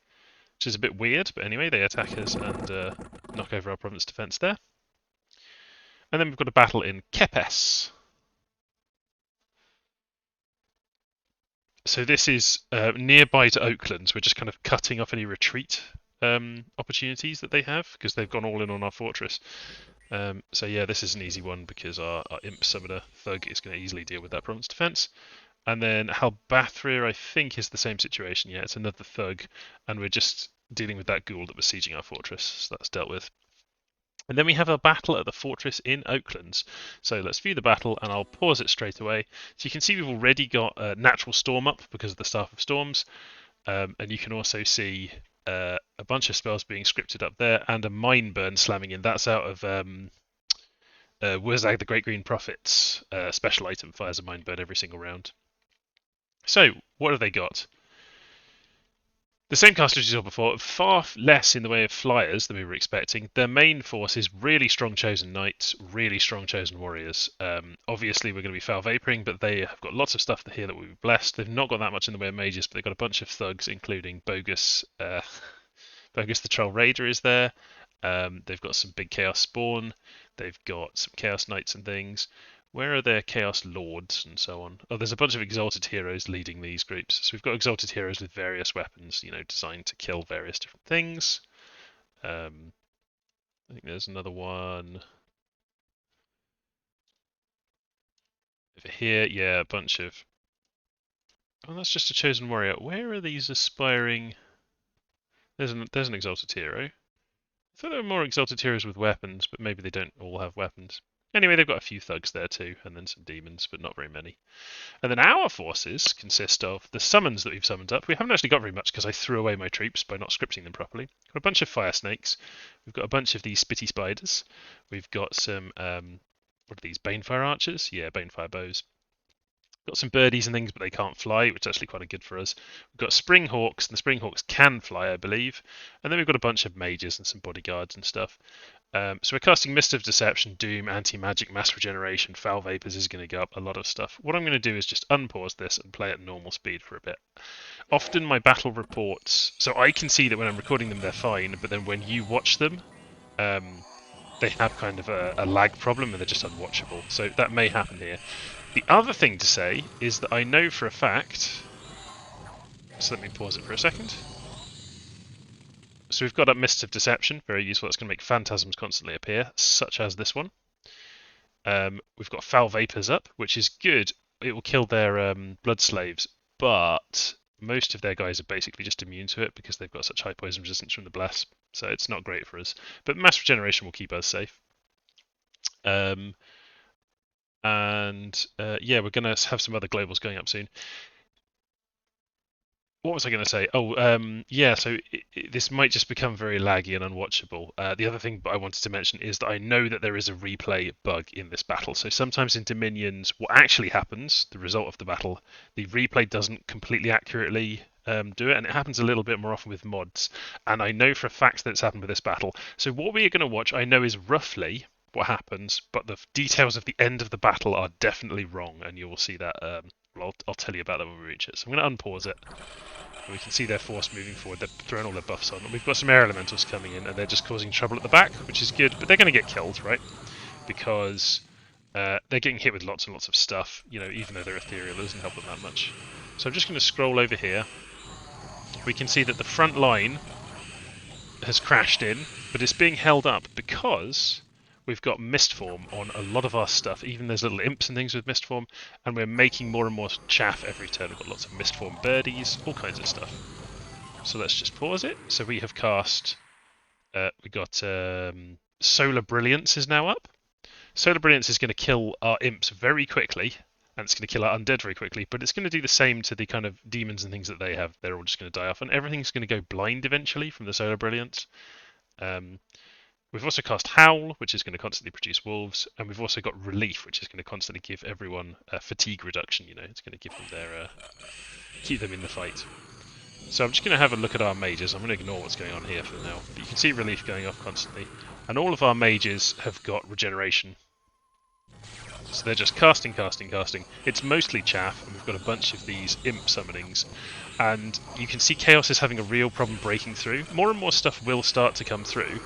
Which is a bit weird, but anyway, they attack us and knock over our province defense there. And then we've got a battle in Kepes. So this is nearby to Oaklands. We're just kind of cutting off any retreat opportunities that they have, because they've gone all in on our fortress. So yeah, this is an easy one because our Imp Summoner Thug is going to easily deal with that province defense. And then Halbathria, I think, is the same situation. Yeah, it's another Thug, and we're just dealing with that ghoul that was sieging our fortress, so that's dealt with. And then we have a battle at the fortress in Oaklands. So let's view the battle, and I'll pause it straight away. So you can see we've already got a natural storm up because of the Staff of Storms, and you can also see a bunch of spells being scripted up there, and a Mind Burn slamming in. That's out of Wurzag the Great Green Prophet's special item, fires a Mind Burn every single round. So what have they got? The same casters you saw before, far less in the way of flyers than we were expecting. Their main force is really strong chosen knights, really strong chosen warriors. Obviously, we're going to be foul vaporing, but they have got lots of stuff here that we've blessed. They've not got that much in the way of mages, but they've got a bunch of thugs, including Bogus. Bogus the Troll Raider is there. They've got some big Chaos Spawn. They've got some Chaos Knights and things. Where are their Chaos Lords and so on? Oh, there's a bunch of Exalted Heroes leading these groups. So we've got Exalted Heroes with various weapons, designed to kill various different things. I think there's another one over here. Yeah, a bunch of... Oh, that's just a Chosen Warrior. Where are these aspiring... There's an Exalted Hero. I thought there were more Exalted Heroes with weapons, but maybe they don't all have weapons. Anyway, they've got a few thugs there too, and then some demons, but not very many. And then our forces consist of the summons that we've summoned up. We haven't actually got very much because I threw away my troops by not scripting them properly. We've got a bunch of fire snakes. We've got a bunch of these spitty spiders. We've got some, what are these, Banefire archers? Yeah, Banefire bows. Got some birdies and things, but they can't fly, which is actually quite good for us. We've got Spring Hawks, and the Spring Hawks can fly, I believe. And then we've got a bunch of mages and some bodyguards and stuff. So we're casting Mist of Deception, Doom, Anti-Magic, Mass Regeneration, Foul Vapors is going to go up, a lot of stuff. What I'm going to do is just unpause this and play at normal speed for a bit. Often my battle reports, so I can see that when I'm recording them they're fine, but then when you watch them, they have kind of a lag problem and they're just unwatchable. So that may happen here. The other thing to say is that I know for a fact, so let me pause it for a second. So we've got a Mist of Deception, very useful. That's going to make phantasms constantly appear, such as this one. We've got Foul Vapors up, which is good. It will kill their blood slaves, but most of their guys are basically just immune to it because they've got such high poison resistance from the Bless. So it's not great for us. But Mass Regeneration will keep us safe. Yeah, we're going to have some other globals going up soon. What was I going to say? Yeah, so this might just become very laggy and unwatchable. The other thing I wanted to mention is that I know that there is a replay bug in this battle. So sometimes in Dominions, what actually happens, the result of the battle, the replay doesn't completely accurately do it, and it happens a little bit more often with mods. And I know for a fact that it's happened with this battle. So what we are going to watch, I know, is roughly what happens, but the details of the end of the battle are definitely wrong, and you will see that. I'll tell you about that when we reach it. So I'm going to unpause it. And we can see their force moving forward. They're throwing all their buffs on. And we've got some air elementals coming in, and they're just causing trouble at the back, which is good. But they're going to get killed, right? Because they're getting hit with lots and lots of stuff. Even though they're ethereal, it doesn't help them that much. So I'm just going to scroll over here. We can see that the front line has crashed in, but it's being held up because we've got mist form on a lot of our stuff. Even there's little imps and things with mist form, and we're making more and more chaff every turn. We've got lots of mist form birdies, all kinds of stuff. So let's just pause it. So we have cast. We got Solar Brilliance is now up. Solar Brilliance is going to kill our imps very quickly, and it's going to kill our undead very quickly. But it's going to do the same to the kind of demons and things that they have. They're all just going to die off, and everything's going to go blind eventually from the Solar Brilliance. We've also cast Howl, which is going to constantly produce wolves, and we've also got Relief, which is going to constantly give everyone fatigue reduction. It's going to give them keep them in the fight. So I'm just going to have a look at our mages. I'm going to ignore what's going on here for now, but you can see Relief going off constantly, and all of our mages have got regeneration. So they're just casting. It's mostly chaff, and we've got a bunch of these imp summonings, and you can see Chaos is having a real problem breaking through. More and more stuff will start to come through.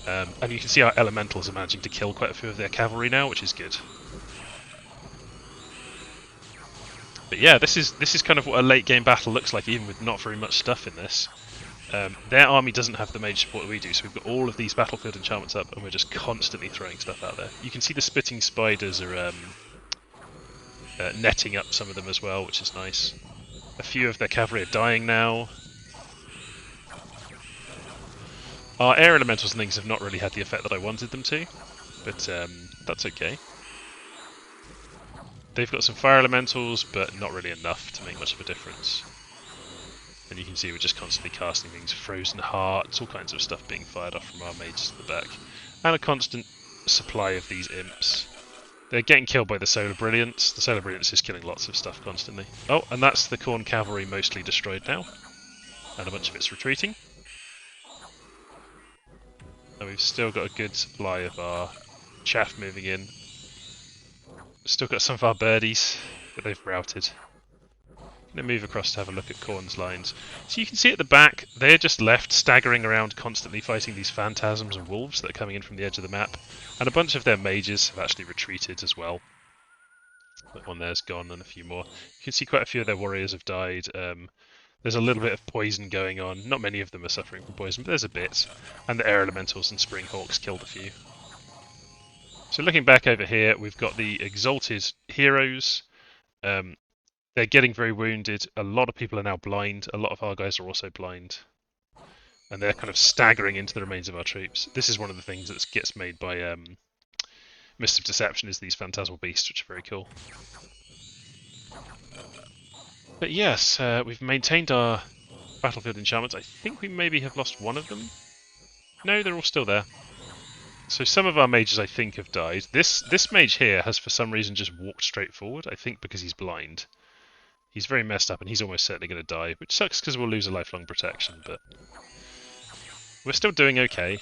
And you can see our elementals are managing to kill quite a few of their cavalry now, which is good. But yeah, this is kind of what a late game battle looks like, even with not very much stuff in this. Their army doesn't have the mage support that we do, so we've got all of these battlefield enchantments up, and we're just constantly throwing stuff out there. You can see the spitting spiders are netting up some of them as well, which is nice. A few of their cavalry are dying now. Our air elementals and things have not really had the effect that I wanted them to, but that's okay. They've got some fire elementals, but not really enough to make much of a difference. And you can see we're just constantly casting things, frozen hearts, all kinds of stuff being fired off from our mages at the back. And a constant supply of these imps. They're getting killed by the Solar Brilliance. The Solar Brilliance is killing lots of stuff constantly. Oh, and that's the Khorne Cavalry mostly destroyed now. And a bunch of it's retreating. And we've still got a good supply of our chaff moving in. Still got some of our birdies, but they've routed. I'm going to move across to have a look at Khorne's lines. So you can see at the back, they're just left staggering around constantly fighting these phantasms and wolves that are coming in from the edge of the map. And a bunch of their mages have actually retreated as well. That one there's gone and a few more. You can see quite a few of their warriors have died. There's a little bit of poison going on. Not many of them are suffering from poison, but there's a bit. And the air elementals and spring hawks killed a few. So looking back over here, we've got the exalted heroes. They're getting very wounded. A lot of people are now blind. A lot of our guys are also blind. And they're kind of staggering into the remains of our troops. This is one of the things that gets made by Mist of Deception, is these phantasmal beasts, which are very cool. But yes, we've maintained our battlefield enchantments. I think we maybe have lost one of them. No, they're all still there. So some of our mages, I think, have died. This mage here has, for some reason, just walked straight forward. I think because he's blind. He's very messed up, and he's almost certainly going to die, which sucks because we'll lose a lifelong protection, but we're still doing okay.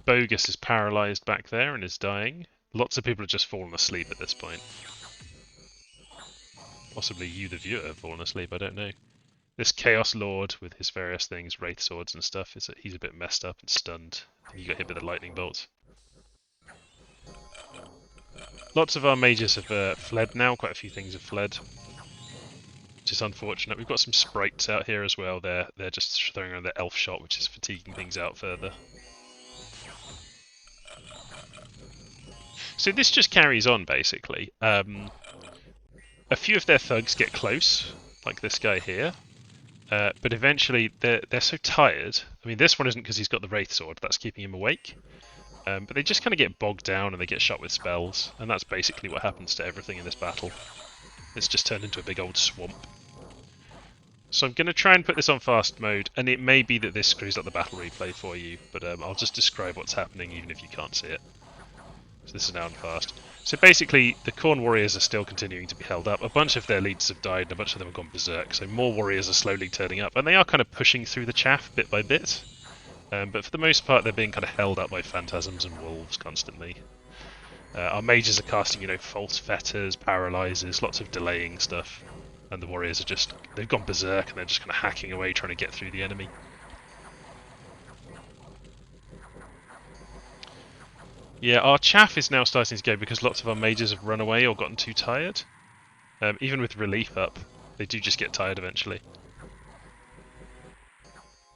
Bogus is paralysed back there and is dying. Lots of people have just fallen asleep at this point. Possibly you, the viewer, have fallen asleep, I don't know. This Chaos Lord with his various things, Wraith Swords and stuff, he's a bit messed up and stunned. I think he got hit with a lightning bolt. Lots of our mages have fled now, quite a few things have fled. Which is unfortunate. We've got some sprites out here as well. They're just throwing around their elf shot, which is fatiguing things out further. So this just carries on, basically. A few of their thugs get close, like this guy here. But eventually, they're so tired. I mean, this one isn't because he's got the Wraith Sword. That's keeping him awake. But they just kind of get bogged down and they get shot with spells. And that's basically what happens to everything in this battle. It's just turned into a big old swamp. So I'm going to try and put this on fast mode. And it may be that this screws up the battle replay for you. But I'll just describe what's happening even if you can't see it. So this is now on fast. So basically, the Khorne warriors are still continuing to be held up. A bunch of their leaders have died and a bunch of them have gone berserk. So more warriors are slowly turning up. And they are kind of pushing through the chaff bit by bit. But for the most part, they're being kind of held up by phantasms and wolves constantly. Our mages are casting, false fetters, paralyzers, lots of delaying stuff. And the warriors are they've gone berserk and they're just kind of hacking away trying to get through the enemy. Yeah, our chaff is now starting to go because lots of our mages have run away or gotten too tired. Even with relief up, they do just get tired eventually.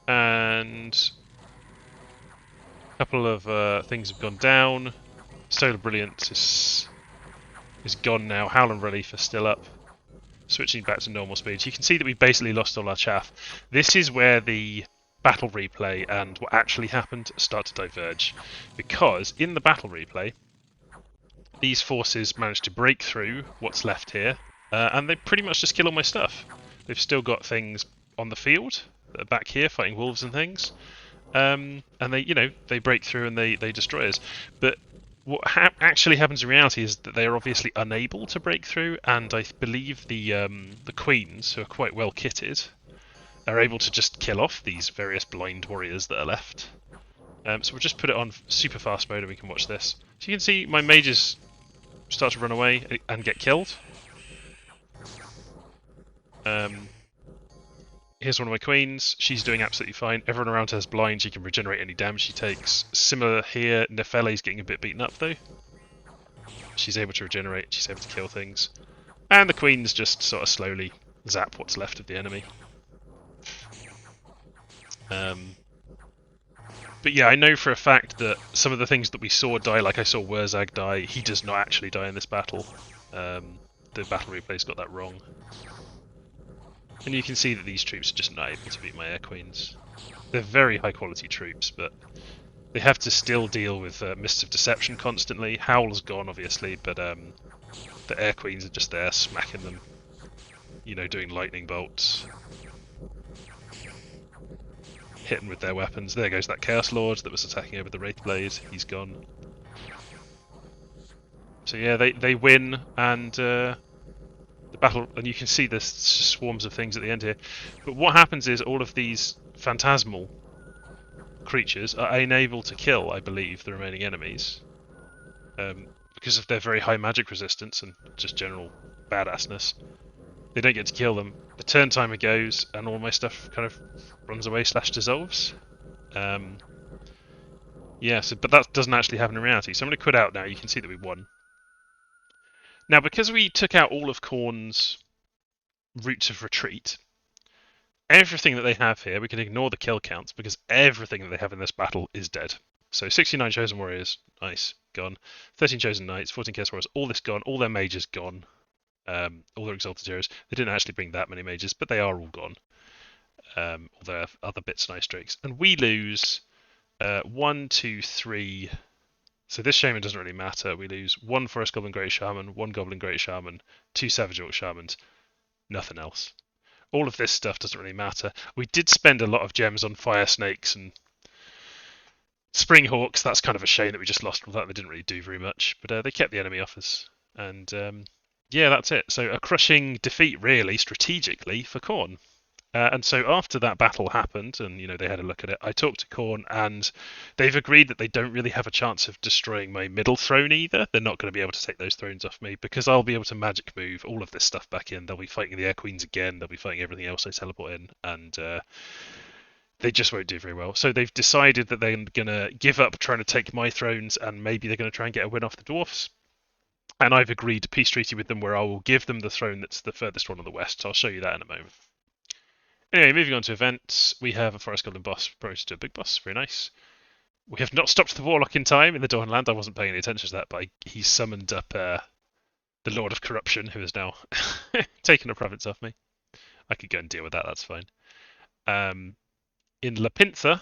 And a couple of things have gone down. Solar Brilliance is gone now. Howl and Relief are still up. Switching back to normal speeds. You can see that we basically lost all our chaff. This is where the battle replay and what actually happened start to diverge. Because in the battle replay, these forces managed to break through what's left here, and they pretty much just kill all my stuff. They've still got things on the field that are back here fighting wolves and things, and they break through and they destroy us. But what actually happens in reality is that they are obviously unable to break through, and I believe the queens, who are quite well kitted, are able to just kill off these various blind warriors that are left. So we'll just put it on super fast mode and we can watch this. So you can see my mages start to run away and get killed. Here's one of my queens. She's doing absolutely fine. Everyone around her is blind. She can regenerate any damage she takes. Similar here. Nefele's getting a bit beaten up though. She's able to regenerate. She's able to kill things. And the queens just sort of slowly zap what's left of the enemy. But yeah, I know for a fact that some of the things that we saw die, like I saw Wurzag die, he does not actually die in this battle. The battle replay's got that wrong. And you can see that these troops are just not able to beat my Air Queens. They're very high quality troops, but they have to still deal with Mists of Deception constantly. Howl's gone, obviously, but the Air Queens are just there smacking them. You know, doing lightning bolts. Hitting with their weapons. There goes that Chaos Lord that was attacking over the Wraithblade. He's gone. So yeah, they win, and the battle, and you can see the swarms of things at the end here. But what happens is all of these phantasmal creatures are unable to kill, I believe, the remaining enemies, because of their very high magic resistance and just general badassness. They don't get to kill them. The turn timer goes, and all my stuff kind of runs away / dissolves. Yeah, but that doesn't actually happen in reality. So I'm going to quit out now. You can see that we won. Now, because we took out all of Khorne's routes of retreat, everything that they have here, we can ignore the kill counts because everything that they have in this battle is dead. So 69 Chosen Warriors, nice, gone. 13 Chosen Knights, 14 Chaos Warriors, all this gone. All their mages gone. All their Exalted Heroes. They didn't actually bring that many mages, but they are all gone. All their other bits and ice drakes. And we lose 1, 2, 3. So this Shaman doesn't really matter. We lose 1 Forest Goblin Great Shaman, 1 Goblin Great Shaman, 2 Savage Orc Shamans, nothing else. All of this stuff doesn't really matter. We did spend a lot of gems on Fire Snakes and Spring Hawks. That's kind of a shame that we just lost all that. They didn't really do very much, but they kept the enemy off us. And yeah, that's it. So a crushing defeat, really, strategically, for Khorne. And so after that battle happened, and you know they had a look at it, I talked to Khorne, and they've agreed that they don't really have a chance of destroying my middle throne either. They're not going to be able to take those thrones off me because I'll be able to magic move all of this stuff back in. They'll be fighting the Air Queens again. They'll be fighting everything else I teleport in, and they just won't do very well. So they've decided that they're going to give up trying to take my thrones, and maybe they're going to try and get a win off the dwarfs. And I've agreed a peace treaty with them where I will give them the throne that's the furthest one on the west. So I'll show you that in a moment. Anyway, moving on to events, we have a Forest Goblin boss promoted to a big boss. Very nice. We have not stopped the Warlock in time in the Dawnland. I wasn't paying any attention to that, but he summoned up the Lord of Corruption, who has now taken a province off me. I could go and deal with that, that's fine. In Lapintha,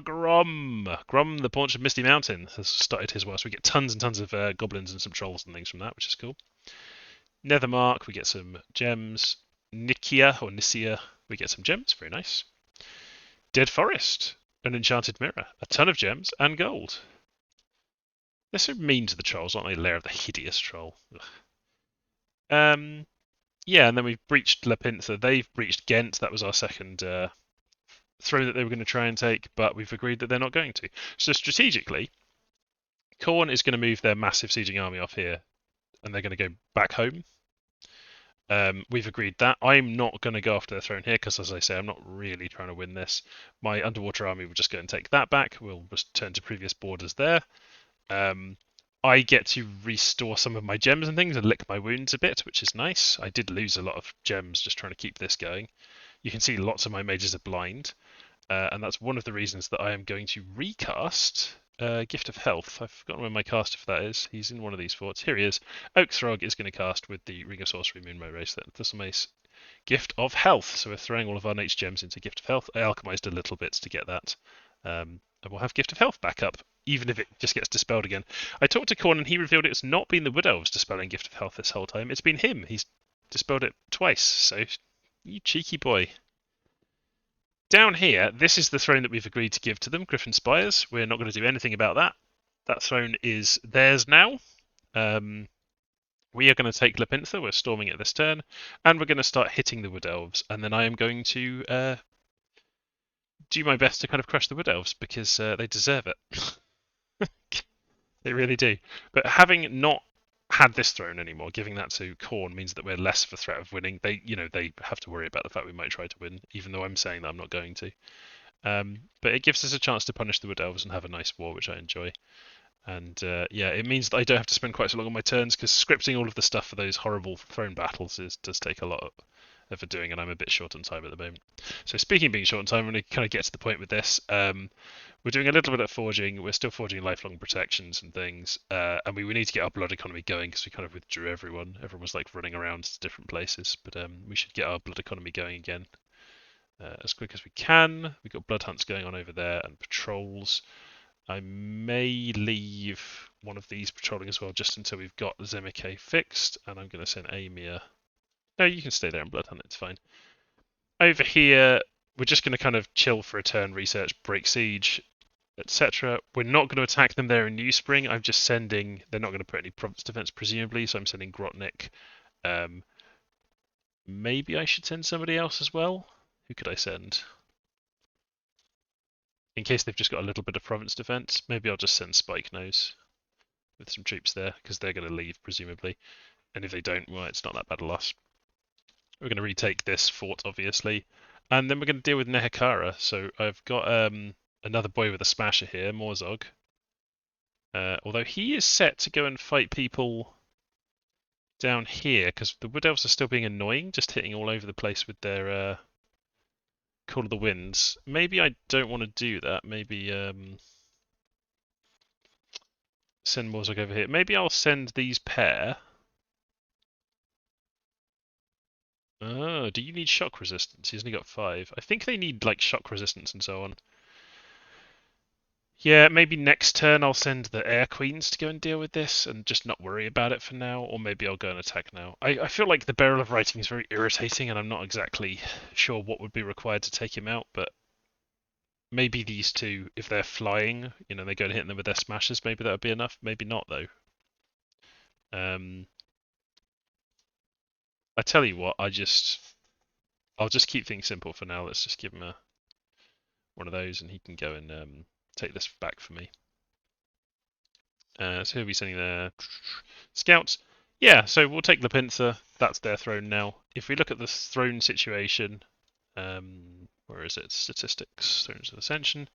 Grom, the Paunch of Misty Mountain, has started his war. So we get tons and tons of goblins and some trolls and things from that, which is cool. Nethermark, we get some gems. Nicia, we get some gems, very nice. Dead Forest, an enchanted mirror, a ton of gems, and gold. They're so mean to the trolls, aren't they? Lair of the hideous troll. Yeah, and then we've breached Lapintha. They've breached Ghent. That was our second throne that they were going to try and take, but we've agreed that they're not going to. So strategically, Khorne is going to move their massive sieging army off here, and they're going to go back home. We've agreed that. I'm not going to go after their throne here because, as I say, I'm not really trying to win this. My underwater army will just go and take that back. We'll just turn to previous borders there. I get to restore some of my gems and things and lick my wounds a bit, which is nice. I did lose a lot of gems just trying to keep this going. You can see lots of my mages are blind, and that's one of the reasons that I am going to recast Gift of Health. I've forgotten where my caster for that is. He's in one of these forts. Here he is. Oak Throg is going to cast with the Ring of Sorcery Moonmo Race. That's my Gift of Health. So we're throwing all of our nature gems into Gift of Health. I alchemized a little bit to get that. And we'll have Gift of Health back up, even if it just gets dispelled again. I talked to Khorne and he revealed it's not been the Wood Elves dispelling Gift of Health this whole time. It's been him. He's dispelled it twice. So, you cheeky boy. Down here, this is the throne that we've agreed to give to them, Griffin Spires. We're not going to do anything about that. That throne is theirs now. We are going to take Lapintha. We're storming it this turn. And we're going to start hitting the Wood Elves. And then I am going to do my best to kind of crush the Wood Elves because they deserve it. They really do. But having not had this throne anymore, giving that to Khorne means that we're less of a threat of winning. They have to worry about the fact we might try to win, even though I'm saying that I'm not going to. But it gives us a chance to punish the Wood Elves and have a nice war, which I enjoy. And yeah, it means that I don't have to spend quite so long on my turns because scripting all of the stuff for those horrible throne battles does take a lot of doing, and I'm a bit short on time at the moment. So speaking of being short on time, I'm going to kind of get to the point with this. We're doing a little bit of forging. We're still forging lifelong protections and things, and we need to get our blood economy going because we kind of withdrew everyone. Everyone was like running around to different places, but we should get our blood economy going again as quick as we can. We've got blood hunts going on over there and patrols. I may leave one of these patrolling as well just until we've got Zemike fixed, and I'm going to send Amir. No, you can stay there and blood hunt. It's fine. Over here, we're just going to kind of chill for a turn, research, break siege, etc. We're not going to attack them there in New Spring. I'm just sending. They're not going to put any province defense, presumably, so I'm sending Grotnik. Maybe I should send somebody else as well. Who could I send? In case they've just got a little bit of province defense, maybe I'll just send Spike Nose with some troops there because they're going to leave, presumably. And if they don't, well, it's not that bad a loss. We're going to retake this fort, obviously. And then we're going to deal with Nehekara. So I've got another boy with a smasher here, Morzog. Although he is set to go and fight people down here, because the Wood Elves are still being annoying, just hitting all over the place with their Call of the Winds. Maybe I don't want to do that. Maybe send Morzog over here. Maybe I'll send these pair. Oh, do you need shock resistance? He's only got 5. I think they need like shock resistance and so on. Yeah, maybe next turn I'll send the Air Queens to go and deal with this and just not worry about it for now, or maybe I'll go and attack now. I feel like the Barrel of Writing is very irritating and I'm not exactly sure what would be required to take him out, but maybe these two, if they're flying, they go and hit them with their smashers, maybe that would be enough. Maybe not, though. I tell you what, I'll just keep things simple for now. Let's just give him one of those and he can go and take this back for me. So he'll be sending their scouts. Yeah, so we'll take Lepintha. That's their throne now. If we look at the throne situation, where is it? Statistics, Thrones of Ascension.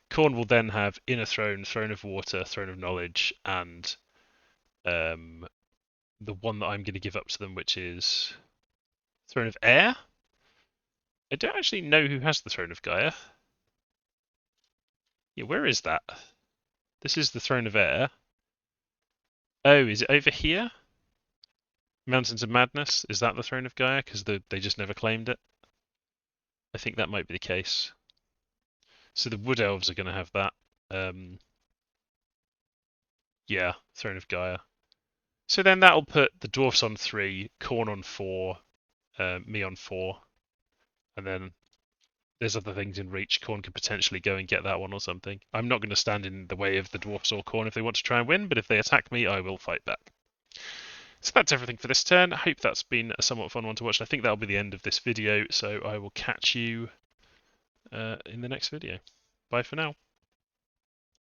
Khorne will then have Inner Throne, Throne of Water, Throne of Knowledge, and the one that I'm going to give up to them, which is Throne of Air. I don't actually know who has the Throne of Gaia. Yeah, where is that? This is the Throne of Air. Oh, is it over here? Mountains of Madness? Is that the Throne of Gaia? Because they just never claimed it. I think that might be the case. So the Wood Elves are going to have that. Yeah, Throne of Gaia. So then that'll put the Dwarfs on 3, Khorne on 4, me on 4, and then there's other things in reach. Khorne could potentially go and get that one or something. I'm not going to stand in the way of the Dwarfs or Khorne if they want to try and win, but if they attack me, I will fight back. So that's everything for this turn. I hope that's been a somewhat fun one to watch. I think that'll be the end of this video, so I will catch you in the next video. Bye for now.